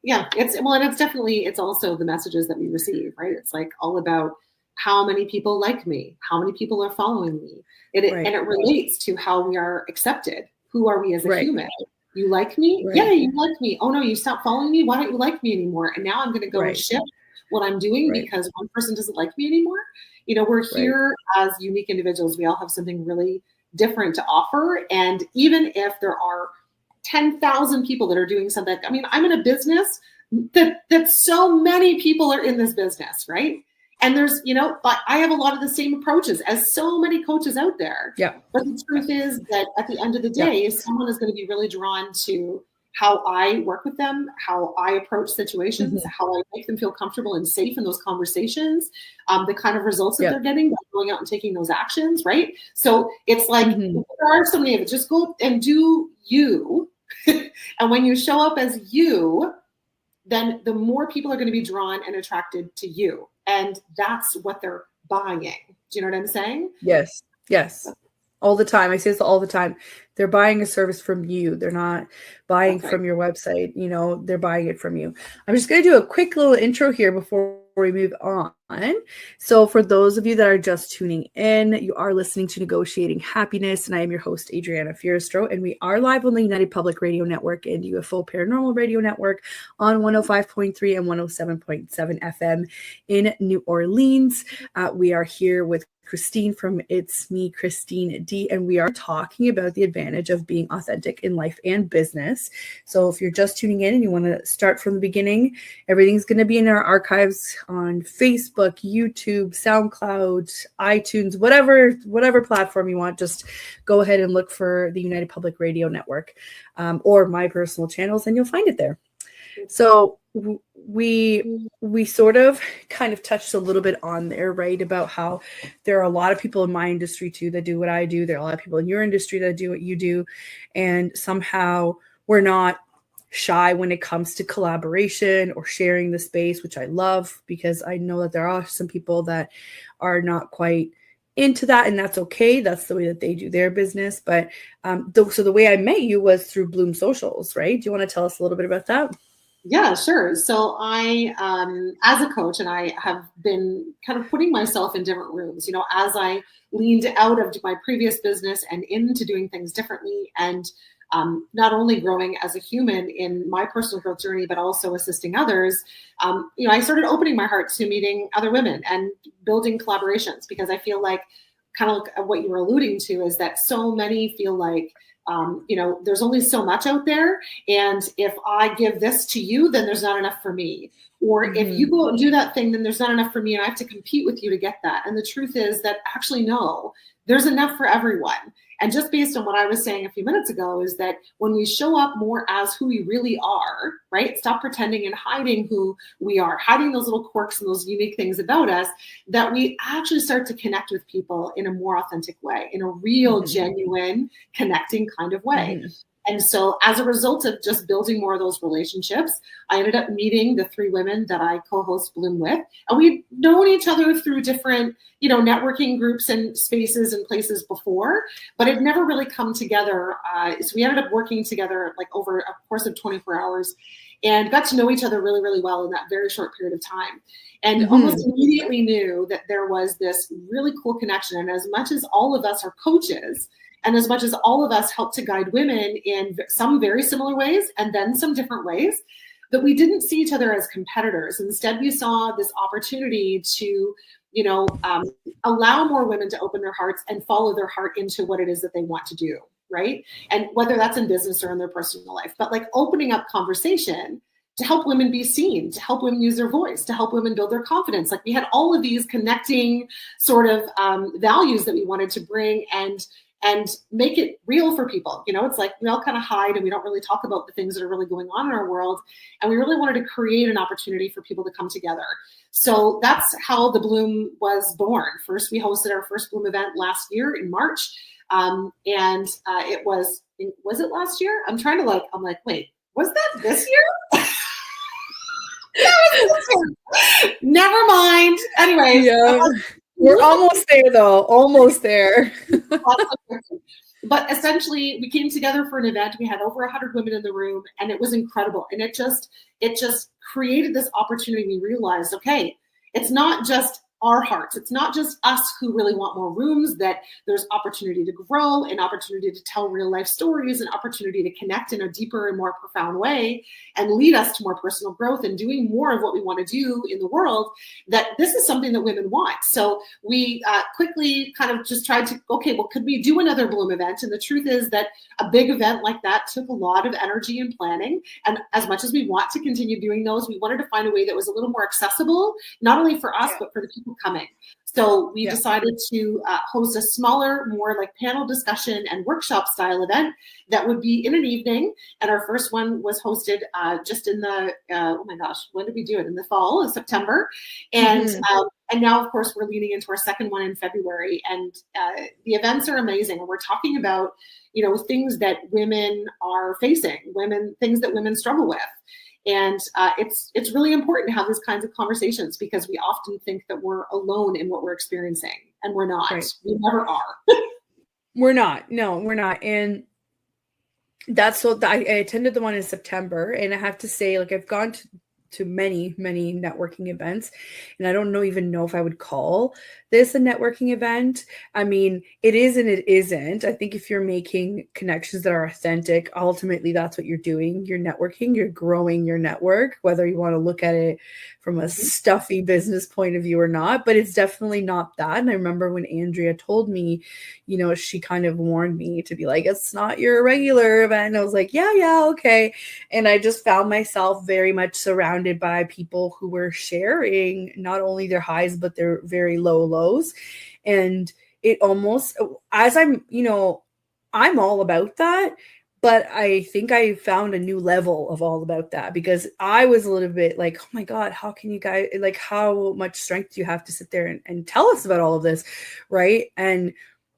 Yeah. It's also the messages that we receive, right? It's like all about how many people like me, how many people are following me. And it relates to how we are accepted. Who are we as a human? You like me? Right. Yeah, you like me. Oh no, you stopped following me. Why don't you like me anymore? And now I'm going to go and shift what I'm doing because one person doesn't like me anymore. We're here as unique individuals. We all have something really different to offer. And even if there are 10,000 people that are doing something. I mean, I'm in a business that so many people are in this business, right? And there's, I have a lot of the same approaches as so many coaches out there. Yeah. But the truth is that at the end of the day, someone is going to be really drawn to how I work with them, how I approach situations, how I make them feel comfortable and safe in those conversations, the kind of results that they're getting by going out and taking those actions, right? So it's like, there are so many of it. Just go and do you. And when you show up as you, then the more people are going to be drawn and attracted to you. And that's what they're buying. Do you know what I'm saying? Yes. All the time. I say this all the time. They're buying a service from you. They're not buying from your website. They're buying it from you. I'm just going to do a quick little intro here before we move on. So for those of you that are just tuning in, you are listening to Negotiating Happiness, and I am your host, Adriana Fierstro, and we are live on the United Public Radio Network and UFO Paranormal Radio Network on 105.3 and 107.7 FM in New Orleans. We are here with Christine from It's Me, Christine D, and we are talking about the advantage of being authentic in life and business. So if you're just tuning in and you want to start from the beginning, everything's going to be in our archives on Facebook, YouTube, SoundCloud, iTunes, whatever platform you want. Just go ahead and look for the United Public Radio Network or my personal channels, and you'll find it there. So we sort of kind of touched a little bit on there, right? About how there are a lot of people in my industry too that do what I do. There are a lot of people in your industry that do what you do. And somehow we're not shy when it comes to collaboration or sharing the space, which I love, because I know that there are some people that are not quite into that, and that's okay. That's the way that they do their business. But so the way I met you was through Bloom Socials, right? Do you want to tell us a little bit about that? Yeah, sure. So I, as a coach, and I have been kind of putting myself in different rooms, as I leaned out of my previous business and into doing things differently, and not only growing as a human in my personal growth journey, but also assisting others. I started opening my heart to meeting other women and building collaborations, because I feel like, kind of like what you were alluding to, is that so many feel like, there's only so much out there. And if I give this to you, then there's not enough for me. Or if you go out and do that thing, then there's not enough for me, and I have to compete with you to get that. And the truth is that actually, no, there's enough for everyone. And just based on what I was saying a few minutes ago, is that when we show up more as who we really are, right? Stop pretending and hiding who we are, hiding those little quirks and those unique things about us, that we actually start to connect with people in a more authentic way, in a real, genuine, connecting kind of way. And so as a result of just building more of those relationships, I ended up meeting the 3 women that I co-host Bloom with. And we'd known each other through different, networking groups and spaces and places before, but it never really come together. So we ended up working together like over a course of 24 hours and got to know each other really, really well in that very short period of time. And almost immediately knew that there was this really cool connection. And as much as all of us are coaches, and as much as all of us help to guide women in some very similar ways and then some different ways, that we didn't see each other as competitors. Instead, we saw this opportunity to, allow more women to open their hearts and follow their heart into what it is that they want to do, right? And whether that's in business or in their personal life, but like opening up conversation to help women be seen, to help women use their voice, to help women build their confidence. Like we had all of these connecting sort of values that we wanted to bring and make it real for people. It's like we all kind of hide and we don't really talk about the things that are really going on in our world. And we really wanted to create an opportunity for people to come together. So that's how the Bloom was born. First, we hosted our first Bloom event last year in March. It was it last year? I'm like, wait, was that this year? Never mind. Anyways. Yeah. We're almost there though. Almost there. But essentially we came together for an event. We had over 100 women in the room and it was incredible. And it just created this opportunity. We realized, okay, it's not just our hearts. It's not just us who really want more rooms, that there's opportunity to grow, an opportunity to tell real life stories, an opportunity to connect in a deeper and more profound way and lead us to more personal growth and doing more of what we want to do in the world, that this is something that women want. So we quickly kind of just tried to, okay, well, could we do another Bloom event? And the truth is that a big event like that took a lot of energy and planning. And as much as we want to continue doing those, we wanted to find a way that was a little more accessible, not only for us, but for the people coming. So we decided to host a smaller, more like panel discussion and workshop style event that would be in an evening. And our first one was hosted just in the, oh my gosh, when did we do it? In the fall of September. And and now, of course, we're leading into our second one in February. And the events are amazing. And we're talking about, you know, things that women are facing, things that women struggle with. And it's really important to have these kinds of conversations, because we often think that we're alone in what we're experiencing, and we're not. Right. We never are. We're not. No, we're not. And that's so I attended the one in September, and I have to say, like, I've gone to many networking events, and I don't even know if I would call this a networking event. I mean, it is and it isn't. I think if you're making connections that are authentic, ultimately that's what you're doing. You're networking, you're growing your network, whether you want to look at it from a stuffy business point of view or not, but it's definitely not that. And I remember when Andrea told me, you know, she kind of warned me to be like, it's not your regular event. And I was like, yeah, okay. And I just found myself very much surrounded by people who were sharing not only their highs, but their very low lows. And it almost, as I'm, you know, I'm all about that, but I think I found a new level of all about that, because I was a little bit like, oh my God, how can you guys, like, how much strength do you have to sit there and tell us about all of this, right? And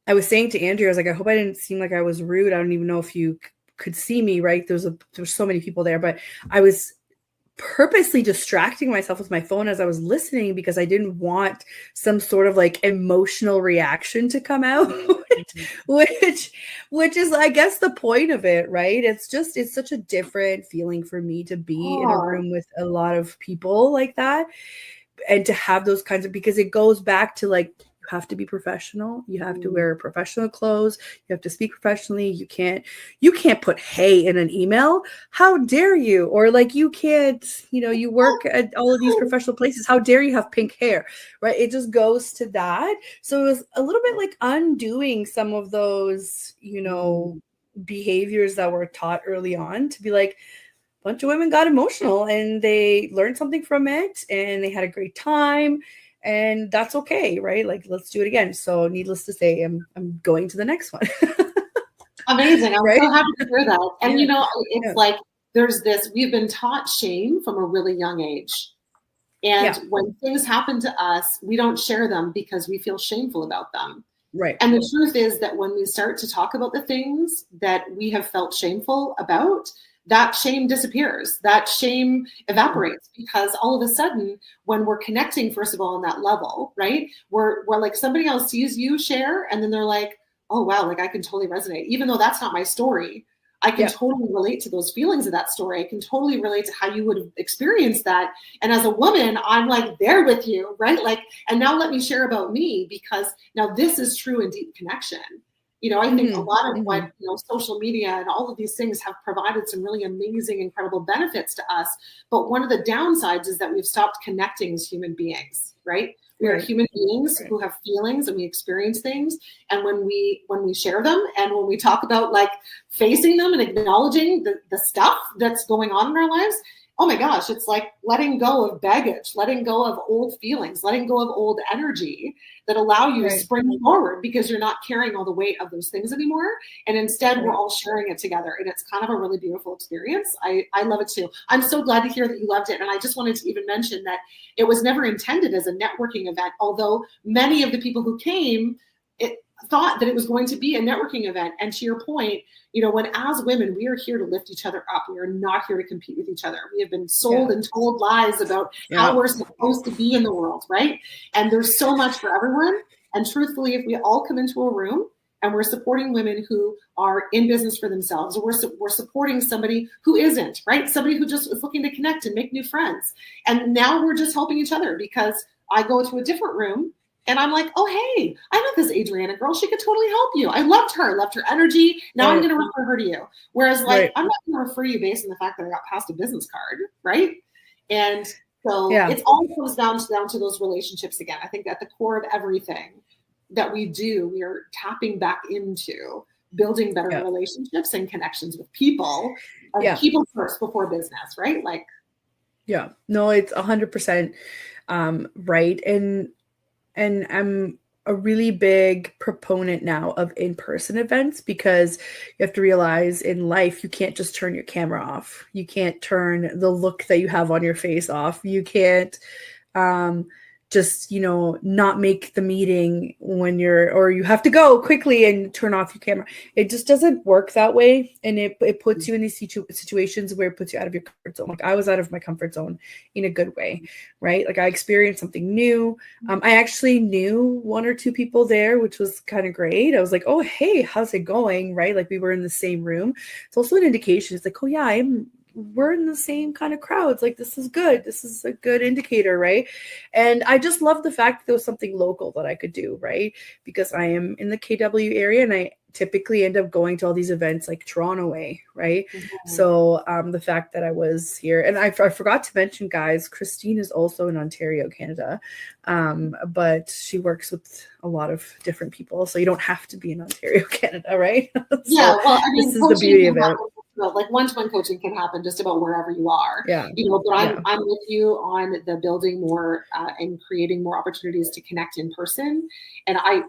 I was saying to Andrea, I was like, I hope I didn't seem like I was rude. I don't even know if you could see me, right? There's so many people there, but I was purposely distracting myself with my phone as I was listening, because I didn't want some sort of like emotional reaction to come out, which is, I guess, the point of it, right? It's such a different feeling for me to be in a room with a lot of people like that, and to have those kinds of, because it goes back to like, you have to be professional. You have to wear professional clothes. You have to speak professionally. You can't put hey in an email. How dare you? Or like, you can't, you know, you work at all of these professional places. How dare you have pink hair, right? It just goes to that. So it was a little bit like undoing some of those, you know, behaviors that were taught early on, to be like, a bunch of women got emotional and they learned something from it and they had a great time. And that's okay, right? Like, let's do it again. So needless to say, I'm going to the next one. Amazing. I'm so happy to hear that. And, you know, it's like, there's this, we've been taught shame from a really young age. And when things happen to us, we don't share them because we feel shameful about them. Right. And the truth is that when we start to talk about the things that we have felt shameful about, that shame disappears, that shame evaporates, because all of a sudden, when we're connecting, first of all, on that level, right, we're like, somebody else sees you share, and then they're like, oh, wow, like, I can totally resonate. Even though that's not my story, I can totally relate to those feelings of that story. I can totally relate to how you would have experienced that. And as a woman, I'm like there with you, right? Like, and now let me share about me, because now this is true and deep connection. You know, I think a lot of what, you know, social media and all of these things have provided some really amazing, incredible benefits to us. But one of the downsides is that we've stopped connecting as human beings, right? We are human beings who have feelings and we experience things. And when we share them and when we talk about like facing them and acknowledging the stuff that's going on in our lives, oh my gosh, it's like letting go of baggage, letting go of old feelings, letting go of old energy that allow you to spring forward, because you're not carrying all the weight of those things anymore. And instead, we're all sharing it together. And it's kind of a really beautiful experience. I love it too. I'm so glad to hear that you loved it. And I just wanted to even mention that it was never intended as a networking event, although many of the people who came thought that it was going to be a networking event. And to your point, you know, when as women, we are here to lift each other up. We are not here to compete with each other. We have been sold and told lies about how we're supposed to be in the world, right? And there's so much for everyone. And truthfully, if we all come into a room and we're supporting women who are in business for themselves, or we're supporting somebody who isn't, right? Somebody who just is looking to connect and make new friends. And now we're just helping each other, because I go to a different room and I'm like, oh, hey, I met this Adriana girl. She could totally help you. I loved her energy. Now I'm going to refer her to you. Whereas like, I'm not going to refer you based on the fact that I got passed a business card. Right. And so it all comes down to those relationships again. I think at the core of everything that we do, we are tapping back into building better relationships and connections with people, and people first before business, right? Like, no, it's 100% right. And I'm a really big proponent now of in-person events, because you have to realize in life, you can't just turn your camera off. You can't turn the look that you have on your face off. You can't just, not make the meeting when or you have to go quickly and turn off your camera. It just doesn't work that way. And it puts you in these situations where it puts you out of your comfort zone. Like I was out of my comfort zone in a good way, right? Like I experienced something new. I actually knew one or two people there, which was kind of great. I was like, oh, hey, how's it going? Right? Like we were in the same room. It's also an indication. It's like, oh yeah, we're in the same kind of crowds. Like, this is good. This is a good indicator, right? And I just love the fact that there was something local that I could do, right? Because I am in the KW area and I typically end up going to all these events like Toronto way, right? Mm-hmm. So the fact that I was here, and I forgot to mention, guys, Christine is also in Ontario, Canada, but she works with a lot of different people. So you don't have to be in Ontario, Canada, right? So yeah, well, I mean, this is the beauty of it. Like one-to-one coaching can happen just about wherever you are. Yeah. But I'm with you on the building more and creating more opportunities to connect in person. And I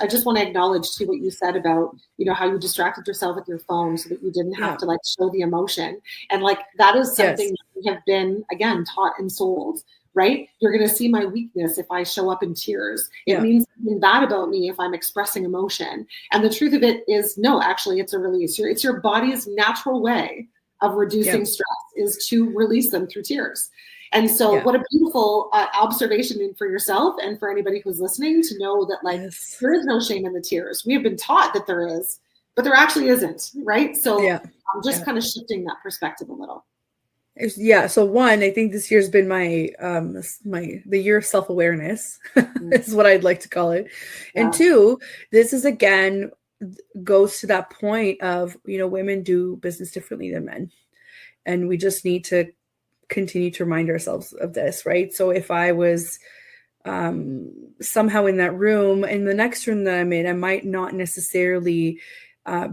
just want to acknowledge too what you said about, how you distracted yourself with your phone so that you didn't have to like show the emotion. And like that is something that we have been again taught and sold. Right? You're going to see my weakness if I show up in tears. It means something bad about me if I'm expressing emotion. And the truth of it is, no, actually, it's a release. It's your body's natural way of reducing stress is to release them through tears. And so what a beautiful observation for yourself and for anybody who's listening to know that like there is no shame in the tears. We have been taught that there is, but there actually isn't. Right? So I'm just kind of shifting that perspective a little. So one, I think this year's been the year of self-awareness is what I'd like to call it. And two, this is again goes to that point of, women do business differently than men. And we just need to continue to remind ourselves of this, right? So if I was somehow in that room, in the next room that I'm in, I might not necessarily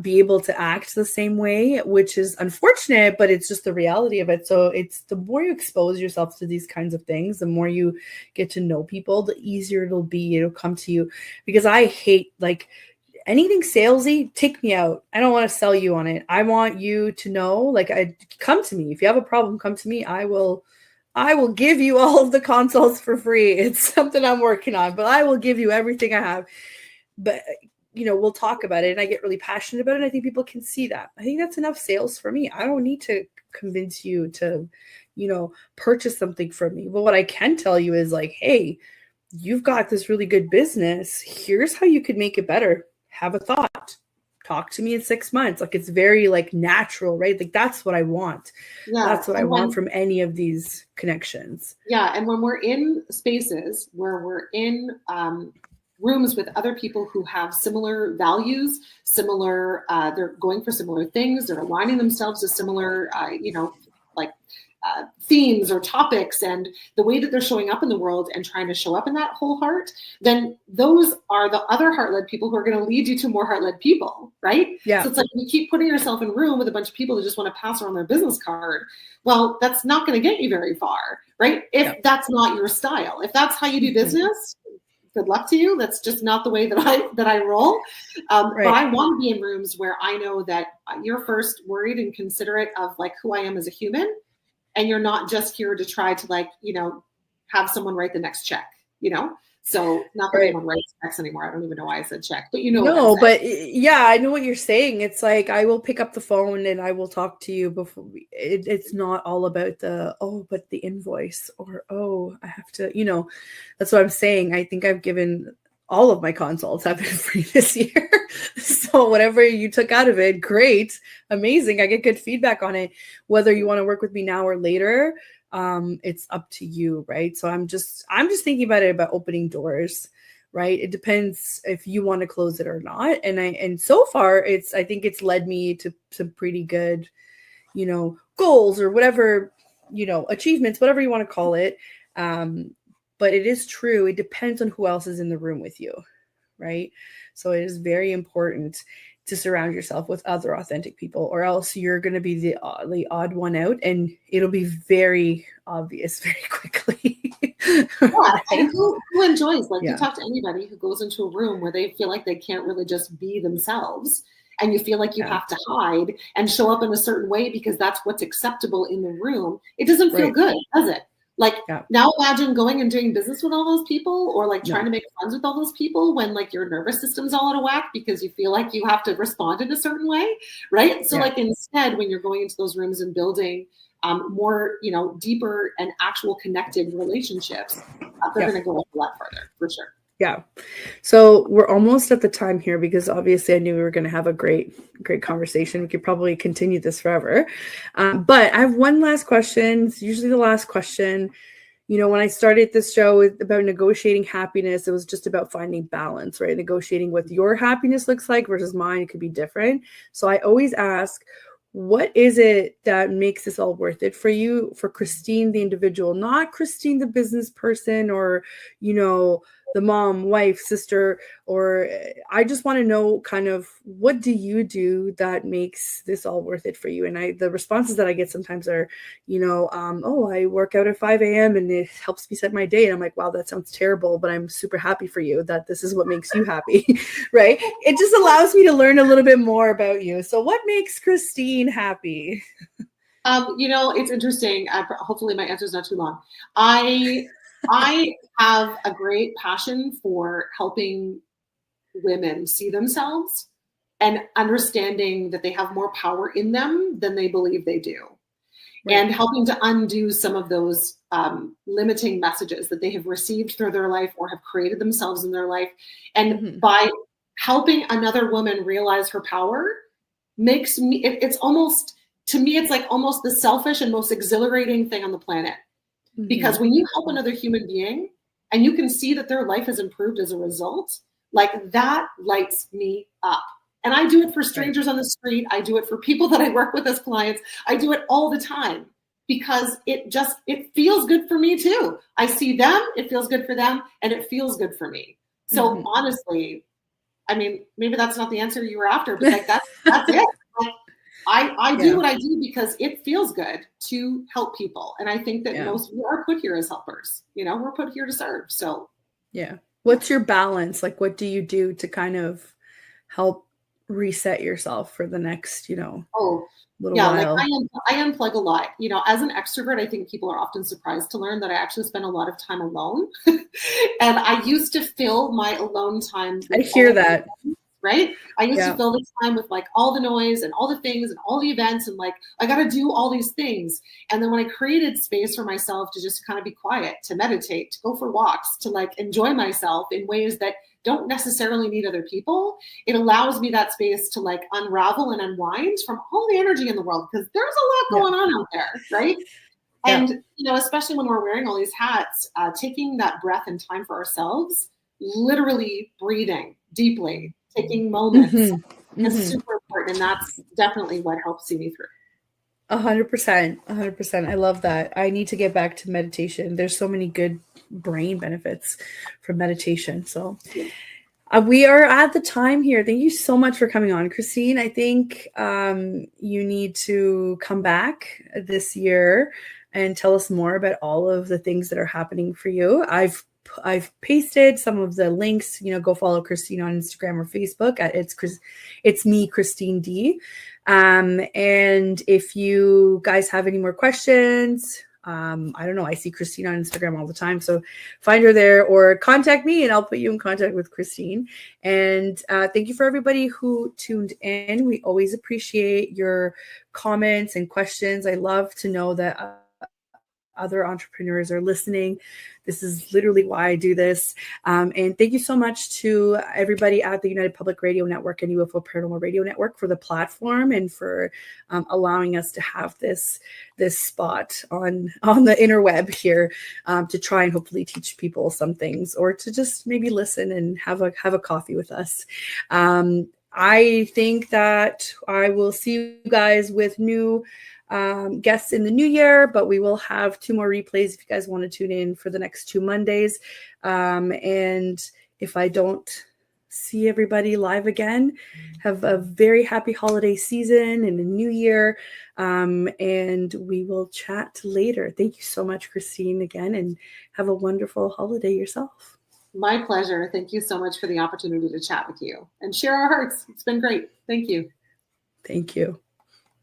be able to act the same way, which is unfortunate, but it's just the reality of it. So it's the more you expose yourself to these kinds of things, the more you get to know people, the easier it'll come to you. Because I hate like anything salesy, take me out. I don't want to sell you on it. I want you to know, like, come to me. If you have a problem, come to me. I will give you all of the consults for free. It's something I'm working on, but I will give you everything I have. But we'll talk about it, and I get really passionate about it. And I think people can see that. I think that's enough sales for me. I don't need to convince you to, purchase something from me. But what I can tell you is like, hey, you've got this really good business. Here's how you could make it better. Have a thought. Talk to me in 6 months. Like it's very like natural, right? Like that's what I want. Yeah, that's what I want from any of these connections. Yeah. And when we're in spaces where we're in, rooms with other people who have similar values, they're going for similar things, they're aligning themselves to similar, themes or topics, and the way that they're showing up in the world and trying to show up in that whole heart, then those are the other heart-led people who are going to lead you to more heart-led people, right? Yeah. So it's like you keep putting yourself in a room with a bunch of people who just want to pass around their business card. Well, that's not going to get you very far, right? If that's not your style. If that's how you do business, good luck to you. That's just not the way that I roll. But I want to be in rooms where I know that you're first worried and considerate of like who I am as a human. And you're not just here to try to have someone write the next check, So not that anyone writes checks anymore. I don't even know why I said check, but No, but yeah, I know what you're saying. It's like, I will pick up the phone and I will talk to you before it's not all about but the invoice or, I have to, that's what I'm saying. I think I've given all of my consults have been free this year. So whatever you took out of it, great, amazing. I get good feedback on it. Whether you want to work with me now or later, it's up to you, right? So I'm just thinking about it, about opening doors, right? It depends if you want to close it or not. And so far I think it's led me to some pretty good, goals or whatever, achievements, whatever you want to call it. But it is true. It depends on who else is in the room with you, right? So it is very important to surround yourself with other authentic people, or else you're going to be the odd one out, and it'll be very obvious very quickly. Right? And who enjoys, like, you talk to anybody who goes into a room where they feel like they can't really just be themselves, and you feel like you have to hide and show up in a certain way because that's what's acceptable in the room. It doesn't feel good, does it? Like, now imagine going and doing business with all those people, or like trying to make friends with all those people when like your nervous system's all out of whack because you feel like you have to respond in a certain way, right? So like instead, when you're going into those rooms and building more, deeper and actual connected relationships, they're going to go a lot further, for sure. Yeah. So we're almost at the time here, because obviously I knew we were going to have a great conversation. We could probably continue this forever. But I have one last question. It's usually the last question. When I started this show about negotiating happiness, it was just about finding balance, right? Negotiating what your happiness looks like versus mine. It could be different. So I always ask, what is it that makes this all worth it for you, for Christine, the individual, not Christine, the business person, or, the mom, wife, sister, or I just want to know kind of, what do you do that makes this all worth it for you? And the responses that I get sometimes are, I work out at 5 a.m. and it helps me set my day. And I'm like, wow, that sounds terrible, but I'm super happy for you that this is what makes you happy, right? It just allows me to learn a little bit more about you. So what makes Christine happy? It's interesting. Hopefully my answer is not too long. I have a great passion for helping women see themselves and understanding that they have more power in them than they believe they do. Right. And helping to undo some of those limiting messages that they have received through their life or have created themselves in their life. And by helping another woman realize her power makes me, it's almost, to me, it's like almost the selfish and most exhilarating thing on the planet. Because when you help another human being and you can see that their life has improved as a result, like, that lights me up. And I do it for strangers on the street. I do it for people that I work with as clients. I do it all the time because it feels good for me too. I see them, it feels good for them, and it feels good for me. So honestly, I mean, maybe that's not the answer you were after, but like that's it. Like, I do what I do because it feels good to help people. And I think that most of you are put here as helpers. We're put here to serve. So what's your balance? Like, what do you do to kind of help reset yourself for the next, little while? Like I unplug a lot. As an extrovert, I think people are often surprised to learn that I actually spend a lot of time alone. And I used to fill my alone time. I hear that. Right? I used to fill the time with like all the noise and all the things and all the events, and like, I got to do all these things. And then when I created space for myself to just kind of be quiet, to meditate, to go for walks, to like enjoy myself in ways that don't necessarily need other people, it allows me that space to like unravel and unwind from all the energy in the world, because there's a lot going on out there, right? And, especially when we're wearing all these hats, taking that breath and time for ourselves, literally breathing deeply, taking moments is super important. And that's definitely what helps see me through. 100%. I love that. I need to get back to meditation. There's so many good brain benefits from meditation. So we are at the time here. Thank you so much for coming on, Christine. I think you need to come back this year and tell us more about all of the things that are happening for you. I've pasted some of the links. Go follow Christine on Instagram or Facebook at it's me, Christine D. And if you guys have any more questions, I don't know, I see Christine on Instagram all the time, so find her there or contact me and I'll put you in contact with Christine. And thank you for everybody who tuned in. We always appreciate your comments and questions. I love to know that other entrepreneurs are listening. This is literally why I do this. And thank you so much to everybody at the United Public Radio Network and UFO Paranormal Radio Network for the platform and for allowing us to have this spot on the interweb here to try and hopefully teach people some things, or to just maybe listen and have a coffee with us. I think that I will see you guys with new guests in the new year, but we will have 2 more replays if you guys want to tune in for the next 2 Mondays. And if I don't see everybody live again, have a very happy holiday season and a new year. And we will chat later. Thank you so much, Christine, again, and have a wonderful holiday yourself. My pleasure. Thank you so much for the opportunity to chat with you and share our hearts. It's been great. Thank you. Thank you.